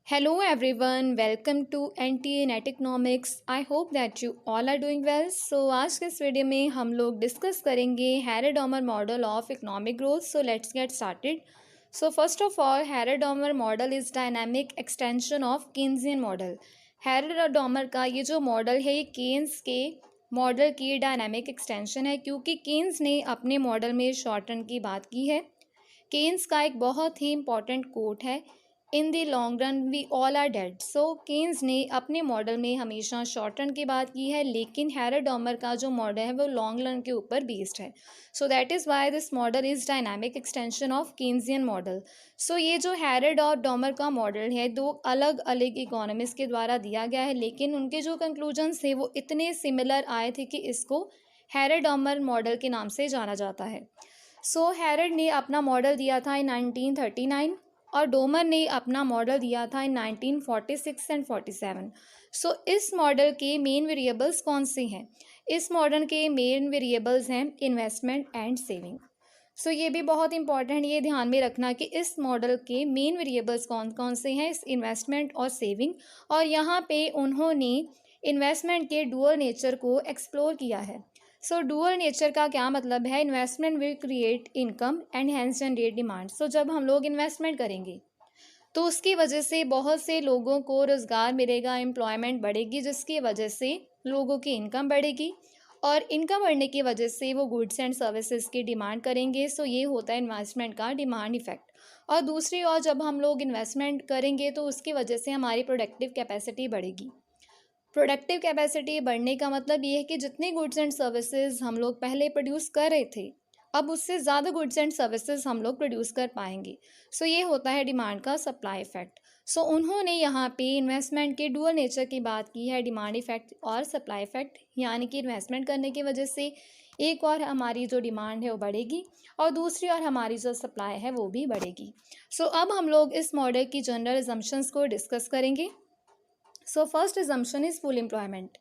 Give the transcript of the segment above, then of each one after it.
Hello everyone, welcome to NTA Net Economics. I hope that you all are doing well. So आज के इस video में हम लोग डिस्कस करेंगे Harrod Domar model of economic growth. So let's get started. So first of all Harrod Domar model is dynamic extension of Keynesian model. Harrod Domar का ये जो मॉडल है ये केन्स के मॉडल की डायनामिक एक्सटेंशन है, क्योंकि केन्स ने अपने मॉडल में शॉर्ट रन की बात की है. केन्स का एक बहुत ही इंपॉर्टेंट कोट है, in the long run we all are dead. So Keynes ने अपने मॉडल में हमेशा शॉर्ट रन की बात की है, लेकिन हैरेडॉमर का जो मॉडल है वो लॉन्ग रन के ऊपर बेस्ड है. So that is why this model is dynamic extension of Keynesian model. So ये जो हैरेडॉमर का मॉडल है दो अलग अलग इकोनॉमिस्ट के द्वारा दिया गया है, लेकिन उनके जो कंक्लूजन्स थे वो इतने सिमिलर आए थे कि इसको हैरेडॉमर मॉडल के नाम से जाना जाता है. सो हैरेड ने अपना मॉडल दिया था इन 1939 और डोमर ने अपना मॉडल दिया था इन 1946 एंड 47. सो इस मॉडल के मेन वेरिएबल्स कौन से हैं? इस मॉडल के मेन वेरिएबल्स हैं इन्वेस्टमेंट एंड सेविंग. सो ये भी बहुत इंपॉर्टेंट, ये ध्यान में रखना कि इस मॉडल के मेन वेरिएबल्स कौन कौन से हैं, इस इन्वेस्टमेंट और सेविंग. और यहाँ पे उन्होंने इन्वेस्टमेंट के डुअल नेचर को एक्सप्लोर किया है. सो डुअल नेचर का क्या मतलब है? Investment will create income and hence generate demand. So जब हम लोग इन्वेस्टमेंट करेंगे तो उसकी वजह से बहुत से लोगों को रोज़गार मिलेगा, एम्प्लॉयमेंट बढ़ेगी, जिसकी वजह से लोगों की इनकम बढ़ेगी और इनकम बढ़ने की वजह से वो गुड्स एंड सर्विसेज की डिमांड करेंगे. सो ये होता है इन्वेस्टमेंट का डिमांड इफेक्ट. और दूसरी ओर जब हम लोग इन्वेस्टमेंट करेंगे तो उसकी वजह से हमारी प्रोडक्टिव कैपेसिटी बढ़ेगी. प्रोडक्टिव कैपेसिटी बढ़ने का मतलब ये है कि जितने गुड्स एंड सर्विसेज हम लोग पहले प्रोड्यूस कर रहे थे, अब उससे ज़्यादा गुड्स एंड सर्विसेज हम लोग प्रोड्यूस कर पाएंगे. सो ये होता है डिमांड का सप्लाई इफेक्ट. सो उन्होंने यहाँ पे इन्वेस्टमेंट के डुअल नेचर की बात की है, डिमांड इफेक्ट और सप्लाई इफेक्ट. यानी कि इन्वेस्टमेंट करने की वजह से एक और हमारी जो डिमांड है वो बढ़ेगी और दूसरी और हमारी जो सप्लाई है वो भी बढ़ेगी. सो अब हम लोग इस मॉडल की जनरल असम्पशंस को डिस्कस करेंगे. So first assumption is full employment.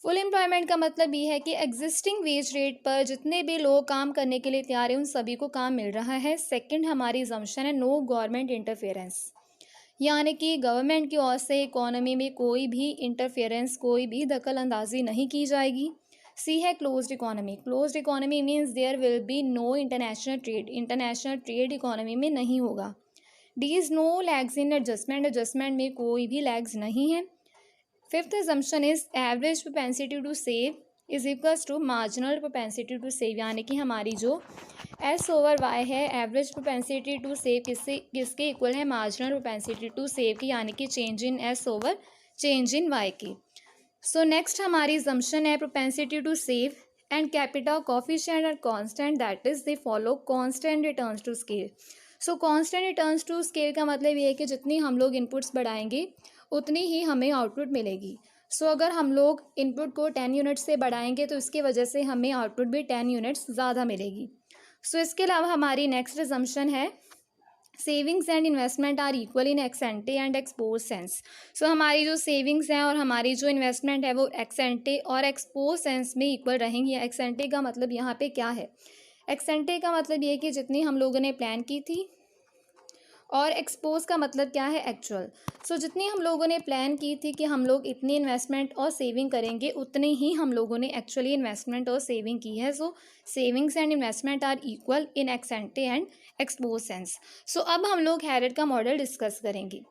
Full employment का मतलब ये है कि एग्जिस्टिंग वेज रेट पर जितने भी लोग काम करने के लिए तैयार हैं उन सभी को काम मिल रहा है. सेकंड हमारी assumption है नो गवर्नमेंट इंटरफेरेंस, यानी कि गवर्नमेंट की ओर से इकोनॉमी में कोई भी इंटरफेरेंस, कोई भी दखल अंदाजी नहीं की जाएगी. सी है closed economy. Closed economy means there will be no international trade. International trade economy में नहीं होगा. D is no lags in adjustment. Adjustment में कोई भी लैग्स नहीं है. Fifth assumption is average propensity to save is equals to marginal propensity to save, यानी कि हमारी जो एस ओवर वाई है, एवरेज प्रोपेंसिटी टू सेव किसके इक्वल है? मार्जिनल प्रोपेंसिटी टू सेव की, यानी कि change in S over change in Y की. सो नेक्स्ट हमारी assumption है propensity to save and capital coefficient are constant, that is they follow constant returns to scale. So constant returns to scale का मतलब ये है कि जितनी हम लोग इनपुट्स बढ़ाएंगे उतनी ही हमें आउटपुट मिलेगी. सो अगर हम लोग इनपुट को 10 यूनिट्स से बढ़ाएंगे तो इसकी वजह से हमें आउटपुट भी 10 यूनिट्स ज़्यादा मिलेगी. सो इसके अलावा हमारी नेक्स्ट assumption है savings and investment are equal in ex ante and ex post sense. So हमारी जो सेविंग्स हैं और हमारी जो इन्वेस्टमेंट है वो एक्स एंटे और एक्सपोज सेंस में इक्वल रहेंगी. एक्स एंटे का मतलब यहाँ पे क्या है? एक्स एंटे का मतलब ये कि जितनी हम लोगों ने प्लान की थी, और एक्सपोज का मतलब क्या है? एक्चुअल. सो जितनी हम लोगों ने प्लान की थी कि हम लोग इतनी इन्वेस्टमेंट और सेविंग करेंगे, उतनी ही हम लोगों ने एक्चुअली इन्वेस्टमेंट और सेविंग की है. So savings and investment are equal in ex ante and ex post sense. So अब हम लोग हैरेड का मॉडल डिस्कस करेंगे.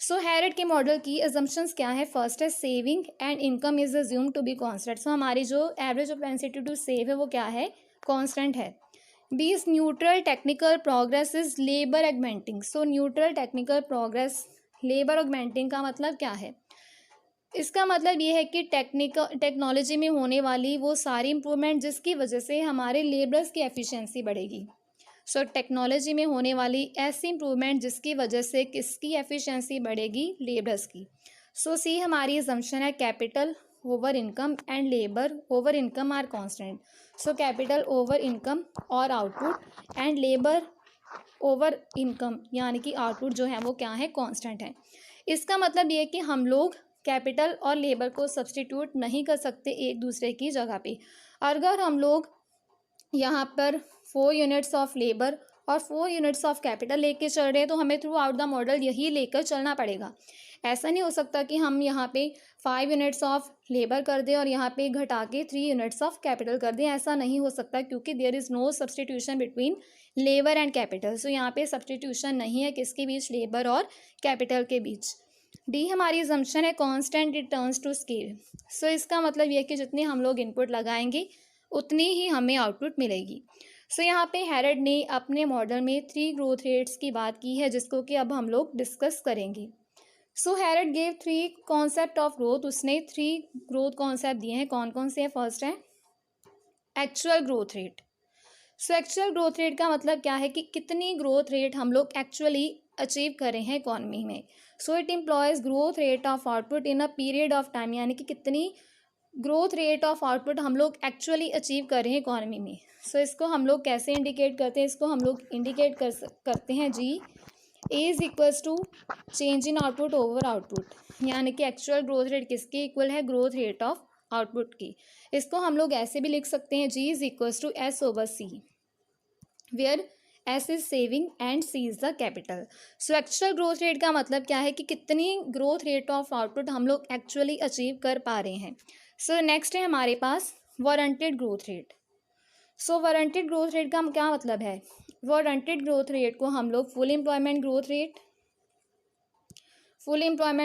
सो हैरेड के मॉडल की assumptions क्या है? फर्स्ट है saving and income is assume to be constant. So हमारी जो एवरेज प्रोपेंसिटी टू सेव है वो क्या है? कॉन्स्टेंट है. B is neutral technical progress is labour augmenting. So neutral technical progress labour augmenting का मतलब क्या है? इसका मतलब ये है कि टेक्नोलॉजी में होने वाली वो सारी इंप्रूवमेंट जिसकी वजह से हमारे लेबर्स की एफिशिएंसी बढ़ेगी. सो टेक्नोलॉजी में होने वाली ऐसी इंप्रूवमेंट जिसकी वजह से किसकी एफिशिएंसी बढ़ेगी? लेबर्स की. सो सी हमारी assumption है capital over income and labour over income are constant. So capital over income और output and labour over income, यानी कि आउटपुट जो है वो क्या है? कांस्टेंट है. इसका मतलब ये है कि हम लोग कैपिटल और लेबर को सब्सटीट्यूट नहीं कर सकते एक दूसरे की जगह पे. अगर हम लोग यहाँ पर 4 यूनिट्स ऑफ लेबर और 4 यूनिट्स ऑफ कैपिटल लेके चल रहे हैं, तो हमें थ्रू आउट द मॉडल यही लेकर चलना पड़ेगा। ऐसा नहीं हो सकता कि हम यहाँ पे 5 यूनिट्स ऑफ लेबर कर दें और यहाँ पे घटा के 3 यूनिट्स ऑफ कैपिटल कर दें, ऐसा नहीं हो सकता, क्योंकि there is no substitution between labour and capital. So यहाँ पे सब्सटीट्यूशन नहीं है किसके बीच, लेबर और कैपिटल के बीच। डी हमारी अजम्पशन है कांस्टेंट रिटर्न्स टू स्केल। सो इसका मतलब ये है कि जितनी हम लोग इनपुट लगाएंगे उतनी ही हमें आउटपुट मिलेगी। सो यहाँ पे हैरड ने अपने मॉडल में 3 ग्रोथ रेट्स की बात की है, जिसको कि अब हम लोग डिस्कस करेंगे। सो हैरड गेव 3 कॉन्सेप्ट ऑफ ग्रोथ। उसने 3 ग्रोथ कॉन्सेप्ट दिए हैं। कौन कौन से हैं? फर्स्ट है एक्चुअल ग्रोथ रेट। सो एक्चुअल ग्रोथ रेट का मतलब क्या है कि कितनी ग्रोथ रेट हम लोग एक्चुअली अचीव कर रहे हैं इकॉनमी में। So it employees growth rate of output in a period of time, यानी कि कितनी ग्रोथ रेट ऑफ आउटपुट हम लोग एक्चुअली अचीव कर रहे हैं इकॉनमी में। सो इसको हम लोग कैसे इंडिकेट करते हैं? इसको हम लोग इंडिकेट करते हैं G is equals to change in output over output, यानी कि एक्चुअल ग्रोथ रेट किसके इक्वल है? ग्रोथ रेट ऑफ आउटपुट की। इसको हम लोग ऐसे भी लिख सकते हैं G is equals to S over C, where S is saving and C is the capital. So actual growth rate का मतलब क्या है कि कितनी ग्रोथ रेट ऑफ आउटपुट हम लोग एक्चुअली अचीव कर पा रहे हैं। सो नेक्स्ट है हमारे पास वारंटेड ग्रोथ रेट। सो वारंटेड ग्रोथ रेट का क्या मतलब है? वारंटेड ग्रोथ रेट को हम लोग फुल एम्प्लॉयमेंट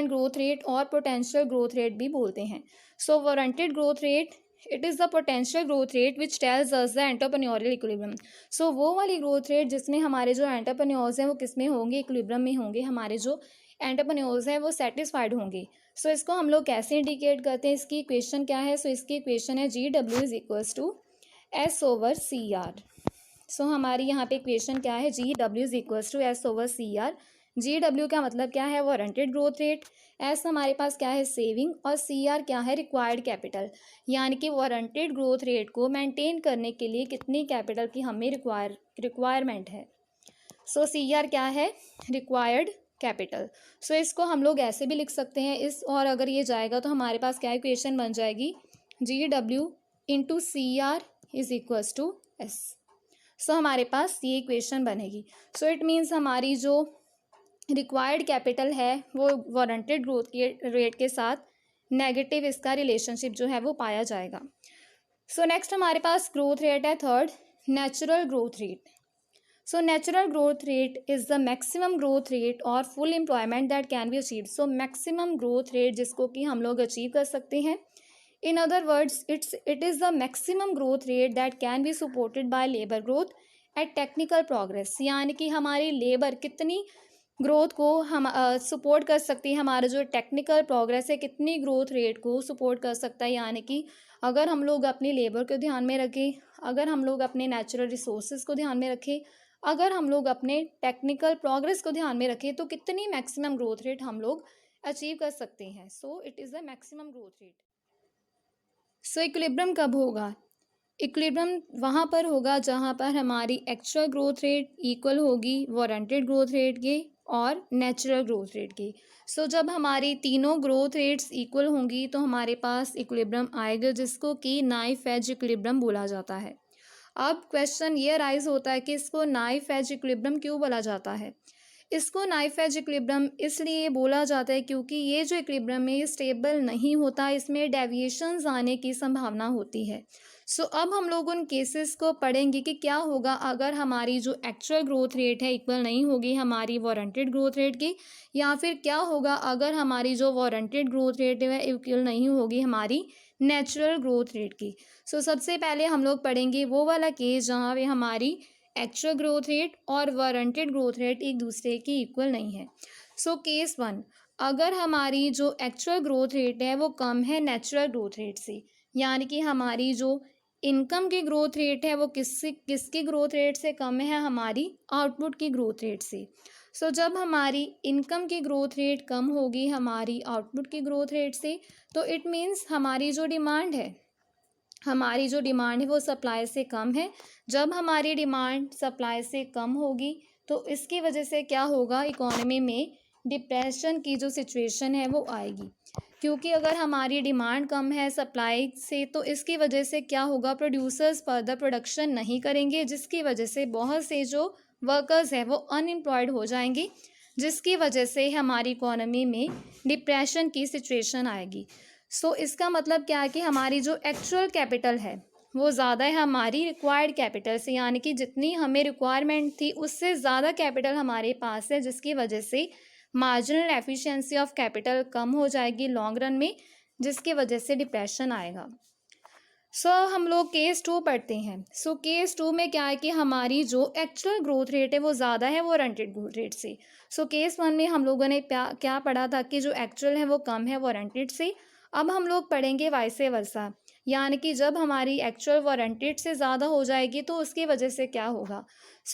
ग्रोथ रेट और पोटेंशियल ग्रोथ रेट भी बोलते हैं। So warranted growth rate it is the potential growth rate which tells us the entrepreneurial equilibrium. So वो वाली ग्रोथ रेट जिसमें हमारे जो एंटरप्रेन्योर्स हैं वो किस में होंगे? इक्विलिब्रियम में होंगे। हमारे जो एंटरप्रेन्योर्स हैं वो सेटिस्फाइड होंगे। सो इसको हम लोग कैसे इंडिकेट करते हैं? इसकी इक्वेशन क्या है? सो इसकी इक्वेशन है G W is equals to S over C R. So हमारी यहाँ पे इक्वेशन क्या है? G W is equals to S over C R. G W का मतलब क्या है? Warranted growth rate. एस हमारे पास क्या है? सेविंग। और सी आर क्या है? रिक्वायर्ड कैपिटल, यानी कि वारंटेड ग्रोथ रेट को मेंटेन करने के लिए कितनी कैपिटल की हमें रिक्वायरमेंट है। सो सी आर क्या है? Required capital. सो इसको हम लोग ऐसे भी लिख सकते हैं इस, और अगर ये जाएगा तो हमारे पास क्या इक्वेशन बन जाएगी? G W into C R is equals to S. So हमारे पास ये इक्वेशन बनेगी। सो इट मीन्स हमारी जो रिक्वायर्ड कैपिटल है वो वारंटेड ग्रोथ के रेट के साथ नेगेटिव इसका रिलेशनशिप जो है वो पाया जाएगा। सो नेक्स्ट हमारे पास ग्रोथ रेट है third, natural growth rate. So natural growth rate is the maximum growth rate और full employment that can be achieved. So maximum growth rate जिसको कि हम लोग अचीव कर सकते हैं। In other words, it is the maximum growth rate that can be supported by labor growth at technical progress, यानी कि हमारी लेबर कितनी ग्रोथ को हम सपोर्ट कर सकती है, हमारा जो टेक्निकल प्रोग्रेस है कितनी ग्रोथ रेट को सपोर्ट कर सकता है। यानी कि अगर हम लोग अपनी लेबर को ध्यान में रखें, अगर हम लोग अपने नेचुरल रिसोर्सेज को ध्यान में रखें, अगर हम लोग अपने टेक्निकल प्रोग्रेस को ध्यान में रखें, तो कितनी मैक्सिमम ग्रोथ रेट हम लोग अचीव कर सकते हैं। So it is the maximum growth rate. So equilibrium कब होगा? इक्विलिब्रियम वहाँ पर होगा जहाँ पर हमारी एक्चुअल ग्रोथ रेट इक्वल होगी वारंटेड ग्रोथ रेट के और नेचुरल ग्रोथ रेट की। सो जब हमारी तीनों ग्रोथ रेट्स इक्वल होंगी तो हमारे पास इक्विलिब्रियम आएगा, जिसको कि नाइफ एज इक्विलिब्रियम बोला जाता है। अब क्वेश्चन ये राइज होता है कि इसको नाइफ एज इक्विलिब्रियम क्यों बोला जाता है? इसको नाइफ एज इक्विलिब्रियम इसलिए बोला जाता है क्योंकि ये जो इक्विलिब्रियम है ये स्टेबल नहीं होता, इसमें डेविएशंस आने की संभावना होती है। सो अब हम लोग उन केसेस को पढ़ेंगे कि क्या होगा अगर हमारी जो एक्चुअल ग्रोथ रेट है इक्वल नहीं होगी हमारी वारंटेड ग्रोथ रेट की, या फिर क्या होगा अगर हमारी जो वारंटेड ग्रोथ रेट है इक्वल नहीं होगी हमारी नेचुरल ग्रोथ रेट की। सो सबसे पहले हम लोग पढ़ेंगे वो वाला केस जहाँ पे हमारी एक्चुअल ग्रोथ रेट और वारंटेड ग्रोथ रेट एक दूसरे की इक्वल नहीं है। सो केस 1, अगर हमारी जो एक्चुअल ग्रोथ रेट है वो कम है नेचुरल ग्रोथ रेट से, यानी कि हमारी जो इनकम की ग्रोथ रेट है वो किसकी ग्रोथ रेट से कम है? हमारी आउटपुट की ग्रोथ रेट से। सो जब हमारी इनकम की ग्रोथ रेट कम होगी हमारी आउटपुट की ग्रोथ रेट से, तो इट मीन्स हमारी जो डिमांड है वो सप्लाई से कम है। जब हमारी डिमांड सप्लाई से कम होगी तो इसकी वजह से क्या होगा? इकोनॉमी में डिप्रेशन की जो सिचुएशन है वो आएगी, क्योंकि अगर हमारी डिमांड कम है सप्लाई से तो इसकी वजह से क्या होगा? प्रोड्यूसर्स फर्दर प्रोडक्शन नहीं करेंगे, जिसकी वजह से बहुत से जो वर्कर्स है वो अनएम्प्लॉयड हो जाएंगे, जिसकी वजह से हमारी इकोनॉमी में डिप्रेशन की सिचुएशन आएगी। सो इसका मतलब क्या है कि हमारी जो एक्चुअल कैपिटल है वो ज़्यादा है हमारी रिक्वायर्ड कैपिटल से, यानी कि जितनी हमें रिक्वायरमेंट थी उससे ज़्यादा कैपिटल हमारे पास है, जिसकी वजह से मार्जिनल एफिशिएंसी ऑफ कैपिटल कम हो जाएगी लॉन्ग रन में, जिसकी वजह से डिप्रेशन आएगा। हम लोग केस 2 पढ़ते हैं। केस 2 में क्या है कि हमारी जो एक्चुअल ग्रोथ रेट है वो ज़्यादा है वारंटेड ग्रोथ रेट से। केस 1 में हम लोगों ने क्या पढ़ा था कि जो एक्चुअल है वो कम है वारंटेड से। अब हम लोग पढ़ेंगे वाइस वर्सा, यानी कि जब हमारी एक्चुअल वारंटेड से ज़्यादा हो जाएगी तो उसकी वजह से क्या होगा।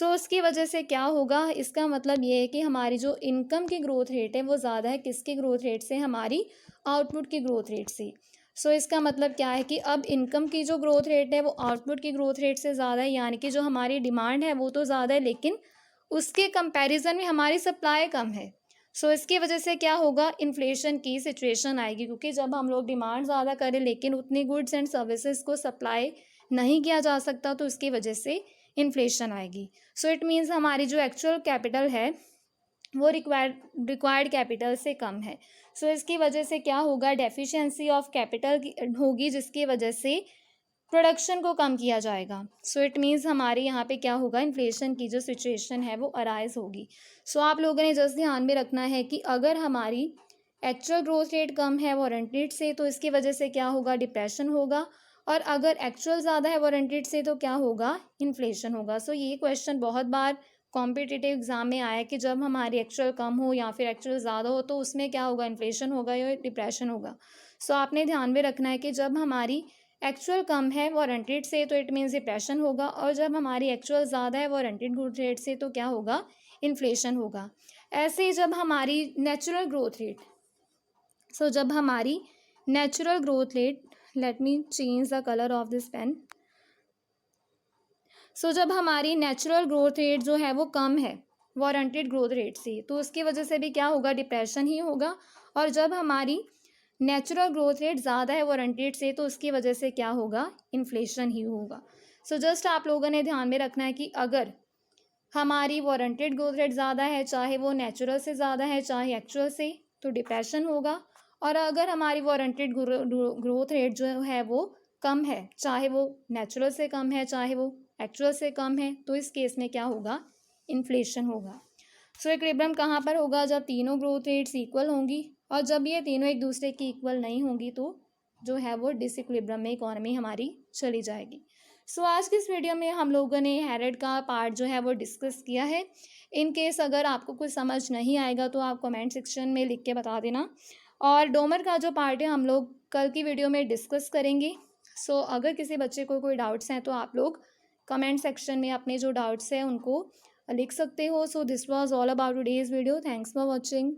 उसकी वजह से क्या होगा, इसका मतलब ये है कि हमारी जो इनकम की ग्रोथ रेट है वो ज़्यादा है किसकी ग्रोथ रेट से, हमारी आउटपुट की ग्रोथ रेट से। इसका मतलब क्या है कि अब इनकम की जो ग्रोथ रेट है वो आउटपुट की ग्रोथ रेट से ज़्यादा है, यानी कि जो हमारी डिमांड है वो तो ज़्यादा है लेकिन उसके कंपैरिजन में हमारी सप्लाई कम है। इसकी वजह से क्या होगा, इन्फ्लेशन की सिचुएशन आएगी, क्योंकि जब हम लोग डिमांड ज़्यादा करें लेकिन उतनी गुड्स एंड सर्विसेज को सप्लाई नहीं किया जा सकता तो इसकी वजह से इन्फ्लेशन आएगी। इट मीन्स हमारी जो एक्चुअल कैपिटल है वो रिक्वायर्ड कैपिटल से कम है। इसकी वजह से क्या होगा, डेफिशिएंसी ऑफ कैपिटल होगी, जिसकी वजह से प्रोडक्शन को कम किया जाएगा। इट मीन्स हमारे यहाँ पे क्या होगा, इन्फ्लेशन की जो सिचुएशन है वो अराइज होगी। आप लोगों ने जस्ट ध्यान में रखना है कि अगर हमारी एक्चुअल ग्रोथ रेट कम है वारंटेड से तो इसकी वजह से क्या होगा, डिप्रेशन होगा, और अगर एक्चुअल ज़्यादा है वारंटेड से तो क्या होगा, इन्फ्लेशन होगा। ये क्वेश्चन बहुत बार कॉम्पिटिटिव एग्जाम में आया कि जब हमारी एक्चुअल कम हो या फिर एक्चुअल ज़्यादा हो तो उसमें क्या होगा, इन्फ्लेशन होगा या डिप्रेशन होगा। आपने ध्यान में रखना है कि जब हमारी एक्चुअल कम है वारंटेड से तो इट मीन्स डिप्रेशन होगा, और जब हमारी एक्चुअल ज़्यादा है वारंटेड ग्रोथ रेट से तो क्या होगा, इन्फ्लेशन होगा। ऐसे ही जब हमारी नेचुरल ग्रोथ रेट, जब हमारी natural growth rate, let me change the colour of this pen. जब हमारी नेचुरल ग्रोथ रेट जो है वो कम है वारंटेड ग्रोथ रेट से तो उसकी वजह से भी क्या होगा, डिप्रेशन ही होगा। और जब हमारी नेचुरल ग्रोथ रेट ज़्यादा है वारंटेड से तो उसकी वजह से क्या होगा, इन्फ्लेशन ही होगा। जस्ट आप लोगों ने ध्यान में रखना है कि अगर हमारी वारंटेड ग्रोथ रेट ज़्यादा है, चाहे वो नेचुरल से ज़्यादा है चाहे एक्चुअल से, तो डिप्रेशन होगा। और अगर हमारी वारंटेड ग्रोथ रेट जो है वो कम है, चाहे वो नेचुरल से कम है चाहे वो एक्चुअल से कम है, तो इस केस में क्या होगा, इन्फ्लेशन होगा। इक्विलिब्रियम कहाँ पर होगा, जब तीनों ग्रोथ रेट्स इक्वल होंगी, और जब ये तीनों एक दूसरे की इक्वल नहीं होंगी तो जो है वो डिसइक्विलिब्रियम में इकोनॉमी हमारी चली जाएगी। आज की इस वीडियो में हम लोगों ने हेरेड का पार्ट जो है वो डिस्कस किया है। इन केस अगर आपको कुछ समझ नहीं आएगा तो आप कमेंट सेक्शन में लिख के बता देना, और डोमर का जो पार्ट है हम लोग कल की वीडियो में डिस्कस करेंगे। अगर किसी बच्चे को कोई डाउट्स हैं तो आप लोग कमेंट सेक्शन में अपने जो डाउट्स हैं उनको लिख सकते हो। This was all about today's video. Thanks for watching.